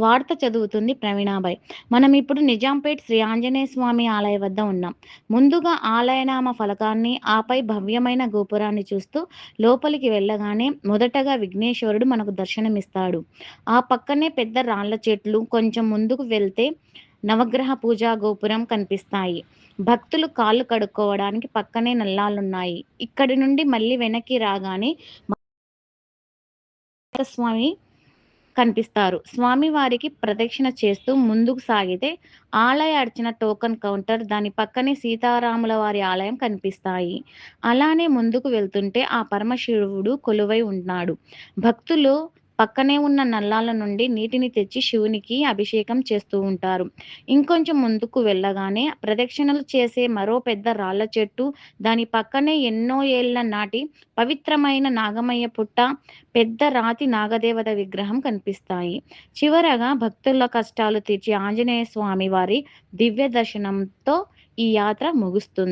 వార్త చదువుతుంది ప్రవీణాబాయ్. మనం ఇప్పుడు నిజాంపేట్ శ్రీ ఆంజనేయ స్వామి ఆలయ వద్ద ఉన్నాం. ముందుగా ఆలయనామ ఫలకాన్ని, ఆపై భవ్యమైన గోపురాన్ని చూస్తూ లోపలికి వెళ్ళగానే మొదటగా విఘ్నేశ్వరుడు మనకు దర్శనమిస్తాడు. ఆ పక్కనే పెద్ద రాళ్ళ చెట్లు, కొంచెం ముందుకు వెళ్తే నవగ్రహ పూజా గోపురం కనిపిస్తాయి. భక్తులు కాళ్ళు కడుక్కోవడానికి పక్కనే నల్లాలున్నాయి. ఇక్కడి నుండి మళ్ళీ వెనక్కి రాగానే స్వామి కనిపిస్తారు. స్వామివారికి ప్రదక్షిణ చేస్తూ ముందుకు సాగితే ఆలయ అర్చన టోకెన్ కౌంటర్, దాని పక్కనే సీతారాముల వారి ఆలయం కనిపిస్తాయి. అలానే ముందుకు వెళ్తుంటే ఆ పరమశివుడు కొలువై ఉన్నాడు. భక్తులు పక్కనే ఉన్న నల్లాల నుండి నీటిని తెచ్చి శివునికి అభిషేకం చేస్తూ ఉంటారు. ఇంకొంచెం ముందుకు వెళ్ళగానే ప్రదక్షిణలు చేసే మరో పెద్ద రాళ్ళ చెట్టు, దాని పక్కనే ఎన్నో ఏళ్ల నాటి పవిత్రమైన నాగమయ్య పుట్ట, పెద్ద రాతి నాగదేవత విగ్రహం కనిపిస్తాయి. చివరగా భక్తుల కష్టాలు తీర్చే ఆంజనేయ స్వామి వారి దివ్య దర్శనంతో ఈ యాత్ర ముగుస్తుంది.